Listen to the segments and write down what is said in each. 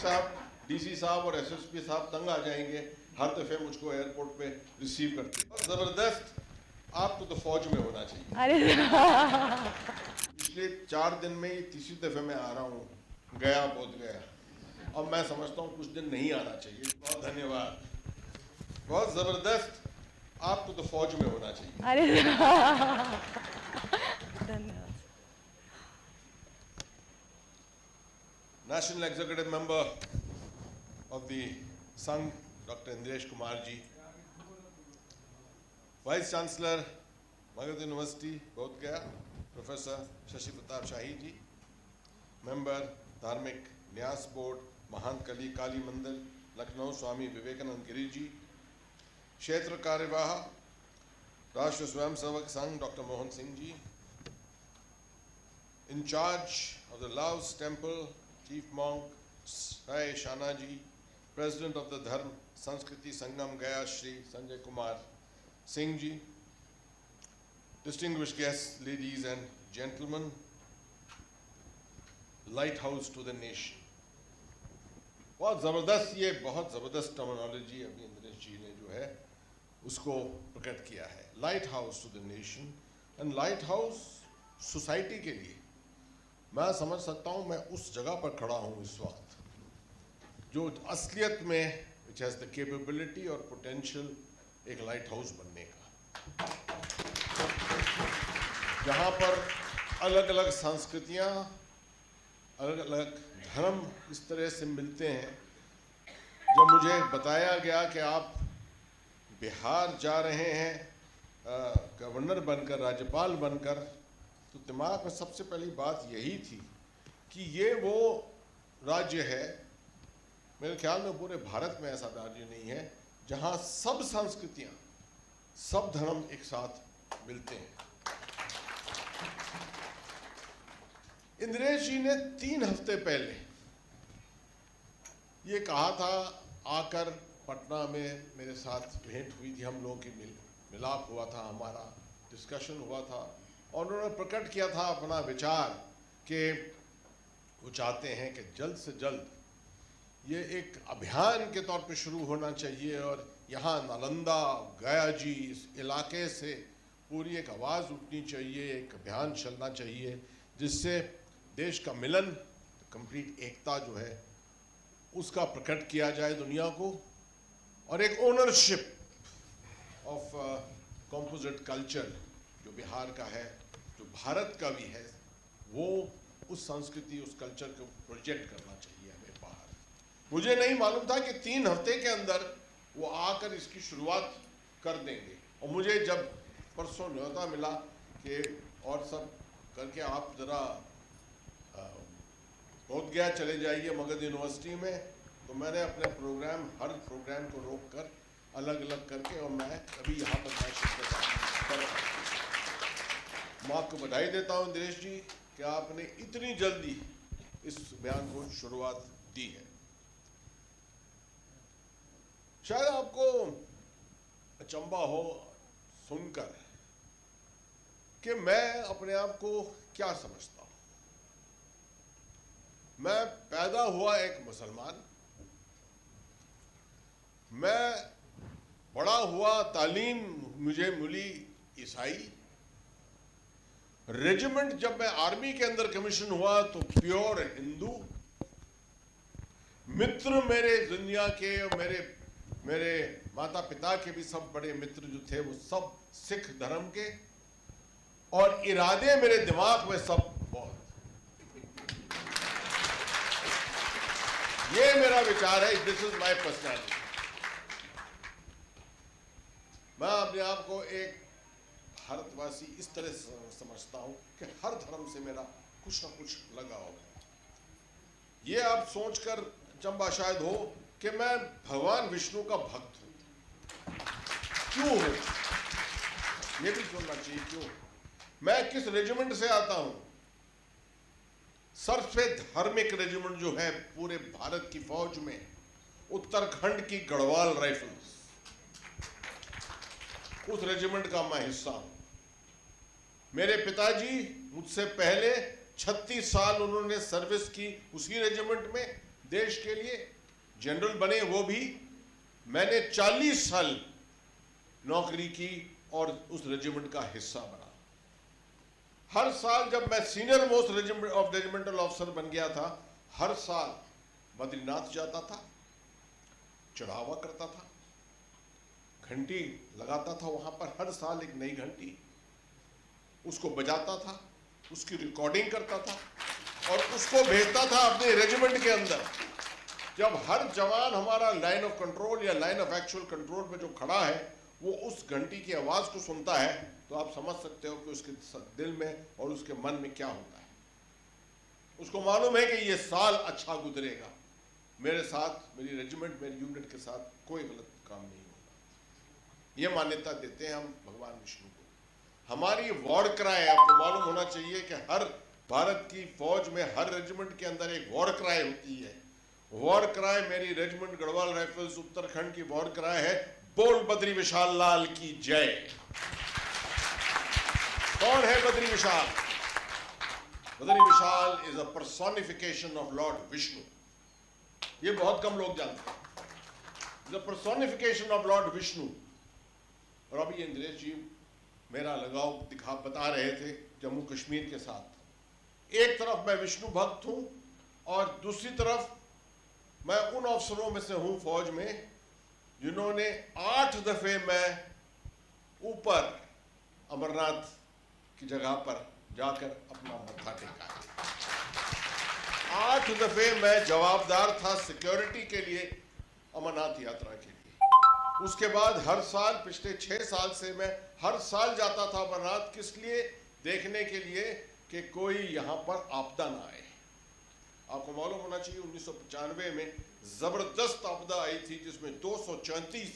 साहब, डीसी साहब और एसएसपी साहब तंग आ जाएंगे हर दफे मुझको एयरपोर्ट पे रिसीव करते। जबरदस्त, आपको तो फौज में होना चाहिए। अरे पिछले 4 दिन में ये तीसरी दफे मैं आ रहा हूँ, गया बहुत गया। अब मैं समझता हूँ कुछ दिन नहीं आना चाहिए। बहुत धन्यवाद, बहुत जबरदस्त, आपको तो फौज में होना चाहिए। अरे धन्यवाद। National Executive Member of the Sangh, Dr. Indiresh Kumar ji, Vice Chancellor, Magadha University, Bodh Gaya, Professor Shashi Pratap Shahi ji, Member, Dharmik Nyas Board, Mahant Kali Mandir, Lucknow, Swami Vivekanand Giri ji, Kshetra Karyavaha, Rashtra Swayamsevak Sangh, Dr. Mohan Singh ji, in charge of the Laos Temple, Chief Monk Sai Shana ji, President of the Dharm Sanskriti Sangam Gaya Shri Sanjay Kumar Singh ji, distinguished guests, ladies and gentlemen, lighthouse to the nation. बहुत ज़बरदस्त terminology अभी इंद्रेश जी ने जो है उसको प्रकट किया है। Light house to the nation and light house society के लिए मैं समझ सकता हूँ। मैं उस जगह पर खड़ा हूँ इस वक्त जो असलियत में विच हैज़ द कैपेबिलिटी और पोटेंशियल एक लाइट हाउस बनने का, जहाँ पर अलग अलग संस्कृतियाँ, अलग अलग धर्म इस तरह से मिलते हैं। जब मुझे बताया गया कि आप बिहार जा रहे हैं गवर्नर बनकर, राज्यपाल बनकर, तो दिमाग में सबसे पहली बात यही थी कि ये वो राज्य है, मेरे ख्याल में पूरे भारत में ऐसा राज्य नहीं है जहाँ सब संस्कृतियाँ, सब धर्म एक साथ मिलते हैं। इंद्रेश जी ने 3 हफ्ते पहले ये कहा था, आकर पटना में मेरे साथ भेंट हुई थी, हम लोगों की मिलाप हुआ था, हमारा डिस्कशन हुआ था और उन्होंने प्रकट किया था अपना विचार कि वो चाहते हैं कि जल्द से जल्द ये एक अभियान के तौर पे शुरू होना चाहिए और यहाँ नालंदा, गया जी, इस इलाके से पूरी एक आवाज़ उठनी चाहिए, एक अभियान चलना चाहिए जिससे देश का मिलन, कंप्लीट एकता जो है उसका प्रकट किया जाए दुनिया को, और एक ओनरशिप ऑफ कॉम्पोजिट कल्चर जो बिहार का है, जो भारत का भी है, वो उस संस्कृति, उस कल्चर को प्रोजेक्ट करना चाहिए हमें बाहर। मुझे नहीं मालूम था कि 3 हफ्ते के अंदर वो आकर इसकी शुरुआत कर देंगे। और मुझे जब परसों न्योता मिला कि और सब करके आप ज़रा बोध गया चले जाइए मगध यूनिवर्सिटी में, तो मैंने अपने प्रोग्राम, हर प्रोग्राम को रोक कर अलग अलग करके और मैं अभी यहाँ पर मैं शिरकत कर रहा हूँ। मैं आपको बधाई देता हूँ इंद्रेश जी कि आपने इतनी जल्दी इस बयान को शुरुआत दी है। शायद आपको अचंभा हो सुनकर कि मैं अपने आप को क्या समझता हूँ। मैं पैदा हुआ एक मुसलमान, मैं बड़ा हुआ, तालीम मुझे मिली ईसाई, रेजिमेंट जब मैं आर्मी के अंदर कमीशन हुआ तो प्योर हिंदू, मित्र मेरे दुनिया के, मेरे माता पिता के भी सब बड़े मित्र जो थे वो सब सिख धर्म के, और इरादे मेरे दिमाग में सब बहुत, ये मेरा विचार है, दिस इज माय पर्सनैलिटी। मैं अपने आप को एक भारतवासी इस तरह से समझता हूं कि हर धर्म से मेरा कुछ ना कुछ लगाव है। ये आप सोचकर चंबा शायद हो कि मैं भगवान विष्णु का भक्त हूं। क्यों हो, ये भी सुनना चाहिए क्यों। मैं किस रेजिमेंट से आता हूं, सबसे धार्मिक रेजिमेंट जो है पूरे भारत की फौज में, उत्तराखंड की गढ़वाल राइफल्स, उस रेजिमेंट का मैं हिस्सा हूं। मेरे पिताजी मुझसे पहले 36 साल उन्होंने सर्विस की उसी रेजिमेंट में, देश के लिए जनरल बने, वो भी मैंने 40 साल नौकरी की और उस रेजिमेंट का हिस्सा बना। हर साल जब मैं सीनियर मोस्ट रेजिमेंटल ऑफिसर बन गया था, हर साल बद्रीनाथ जाता था, चढ़ावा करता था, घंटी लगाता था वहां पर, हर साल एक नई घंटी, उसको बजाता था, उसकी रिकॉर्डिंग करता था और उसको भेजता था अपने रेजिमेंट के अंदर। जब हर जवान हमारा लाइन ऑफ कंट्रोल या लाइन ऑफ एक्चुअल कंट्रोल पे जो खड़ा है वो उस घंटी की आवाज को सुनता है, तो आप समझ सकते हो कि उसके दिल में और उसके मन में क्या होता है। उसको मालूम है कि ये साल अच्छा गुजरेगा, मेरे साथ, मेरी रेजिमेंट, मेरी यूनिट के साथ कोई गलत काम नहीं होगा। ये मान्यता देते हैं हम भगवान विष्णु को। हमारी वॉर क्राई, आपको मालूम होना चाहिए कि हर भारत की फौज में हर रेजिमेंट के अंदर एक वॉर क्राई होती है। वॉर क्राई मेरी रेजिमेंट गढ़वाल राइफल्स उत्तराखंड की वॉर क्राई है, बोल बद्री विशाल लाल की जय। कौन है Badri Vishal? Badri Vishal is a personification of lord Vishnu. ये बहुत कम लोग जानते हैं। The personification of lord Vishnu. और अभी इंद्रेश जी मेरा लगाव बता रहे थे जम्मू कश्मीर के साथ। एक तरफ मैं विष्णु भक्त हूं और दूसरी तरफ मैं उन अफसरों में से हूं फौज में जिन्होंने 8 दफे मैं ऊपर अमरनाथ की जगह पर जाकर अपना मत्था टेका है। 8 दफे मैं जवाबदार था सिक्योरिटी के लिए अमरनाथ यात्रा के लिए। उसके बाद हर साल, पिछले 6 साल से मैं हर साल जाता था अमरनाथ। किस लिए? देखने के लिए कि कोई यहाँ पर आपदा ना आए। आपको मालूम होना चाहिए 1995 में जबरदस्त आपदा आई थी जिसमें 234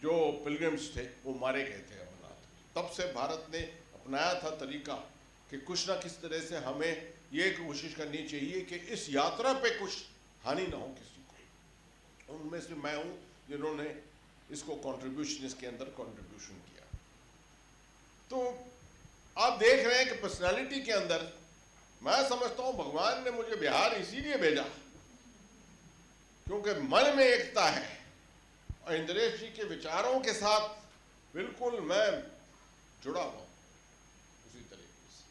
जो पिलग्रिम्स थे वो मारे गए थे अमरनाथ। तब से भारत ने अपनाया था तरीका कि कुछ ना किस तरह से हमें ये कोशिश करनी चाहिए कि इस यात्रा पे कुछ हानि ना हो किसी को। उनमें से मैं हूँ जिन्होंने इसको कंट्रीब्यूशन, इसके अंदर कंट्रीब्यूशन किया। तो आप देख रहे हैं कि पर्सनालिटी के अंदर मैं समझता हूं भगवान ने मुझे बिहार इसीलिए भेजा क्योंकि मन में एकता है और इंद्रेश जी के विचारों के साथ बिल्कुल मैं जुड़ा हुआ उसी तरीके से।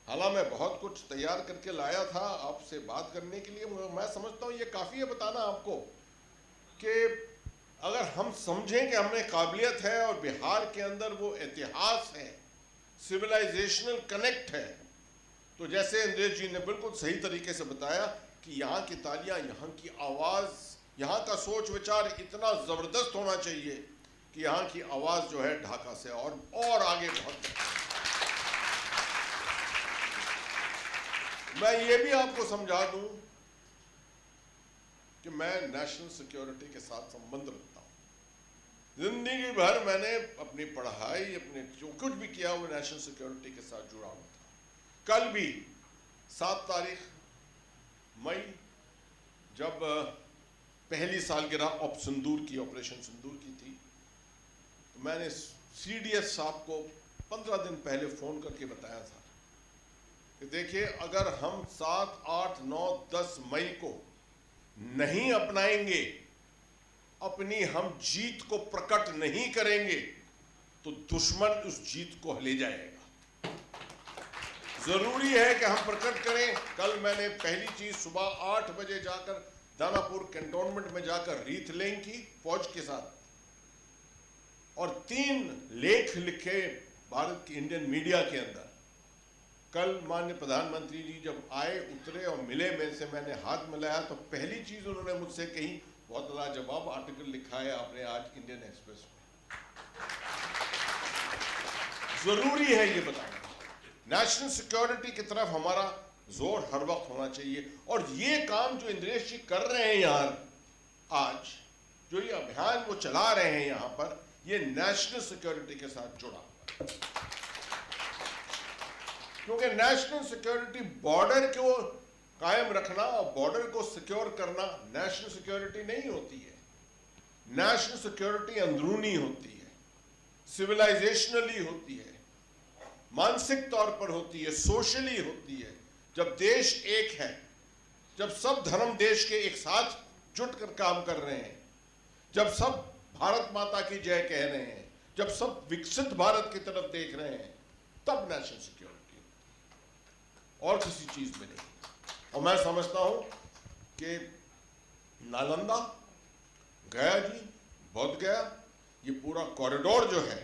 हालांकि मैं बहुत कुछ तैयार करके लाया था आपसे बात करने के लिए। मैं समझता हूं ये काफ़ी है बताना आपको कि अगर हम समझें कि हमें काबिलियत है और बिहार के अंदर वो इतिहास है, सिविलाइजेशनल कनेक्ट है, तो जैसे इंद्रेश जी ने बिल्कुल सही तरीके से बताया कि यहाँ की तालियां, यहाँ की आवाज़, यहाँ का सोच विचार इतना ज़बरदस्त होना चाहिए कि यहाँ की आवाज़ जो है ढाका से और आगे बहुत। मैं ये भी आपको समझा दूं कि मैं नेशनल सिक्योरिटी के साथ संबंध रखता हूँ। जिंदगी भर मैंने अपनी पढ़ाई, अपने जो कुछ भी किया वो नेशनल सिक्योरिटी के साथ जुड़ा हुआ था। कल भी 7 तारीख मई, जब पहली सालगिरह सिंदूर की, ऑपरेशन सिंदूर की थी, तो मैंने CDS साहब को 15 दिन पहले फ़ोन करके बताया था कि देखिए अगर हम 7, 8, 9, 10 मई को नहीं अपनाएंगे, अपनी हम जीत को प्रकट नहीं करेंगे, तो दुश्मन उस जीत को ले जाएगा। जरूरी है कि हम प्रकट करें। कल मैंने पहली चीज सुबह 8 बजे जाकर दानापुर कैंटोनमेंट में जाकर रीथ लेंग की फौज के साथ और 3 लेख लिखे भारत की इंडियन मीडिया के अंदर। कल माननीय प्रधानमंत्री जी जब आए, उतरे और मिले, मेरे से मैंने हाथ मिलाया तो पहली चीज उन्होंने मुझसे कही, बहुत लाजवाब आर्टिकल लिखा है आपने आज इंडियन एक्सप्रेस में। जरूरी है ये बताना। नेशनल सिक्योरिटी की तरफ हमारा जोर हर वक्त होना चाहिए और ये काम जो इंद्रेश जी कर रहे हैं यहाँ आज, जो ये अभियान वो चला रहे हैं यहाँ पर, ये नेशनल सिक्योरिटी के साथ जुड़ा हुआ है। क्योंकि नेशनल सिक्योरिटी, बॉर्डर को कायम रखना और बॉर्डर को सिक्योर करना नेशनल सिक्योरिटी नहीं होती है। नेशनल सिक्योरिटी अंदरूनी होती है, सिविलाइजेशनली होती है, मानसिक तौर पर होती है, सोशली होती है। जब देश एक है जब सब धर्म देश के एक साथ जुटकर काम कर रहे हैं, जब सब भारत माता की जय कह रहे हैं, जब सब विकसित भारत की तरफ देख रहे हैं, तब नेशनल सिक्योरिटी, और किसी चीज में नहीं। और मैं समझता हूं कि नालंदा, गया जी, बोध गया, ये पूरा कॉरिडोर जो है,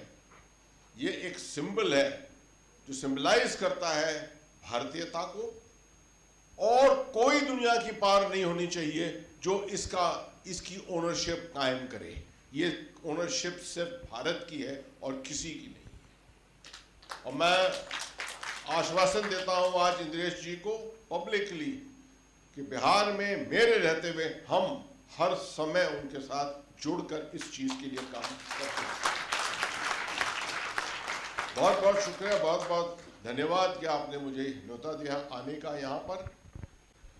ये एक सिंबल है जो सिंबलाइज करता है भारतीयता को, और कोई दुनिया की पार नहीं होनी चाहिए जो इसकी ओनरशिप कायम करे। ये ओनरशिप सिर्फ भारत की है और किसी की नहीं है। और मैं आश्वासन देता हूं आज इंद्रेश जी को पब्लिकली कि बिहार में मेरे रहते हुए हम हर समय उनके साथ जुड़कर इस चीज के लिए काम करते हैं। बहुत बहुत शुक्रिया, बहुत बहुत धन्यवाद कि आपने मुझे न्योता दिया आने का यहाँ पर।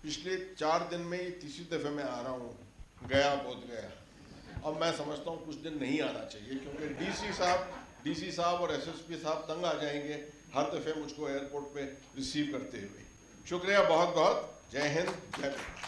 पिछले 4 दिन में ये तीसरी दफे मैं आ रहा हूँ, गया बोध गया। अब मैं समझता हूँ कुछ दिन नहीं आना चाहिए, क्योंकि डीसी साहब और एसएसपी साहब तंग आ जाएंगे हर दफे मुझको एयरपोर्ट पे रिसीव करते हुए। शुक्रिया बहुत बहुत। जय हिंद, जय भारत।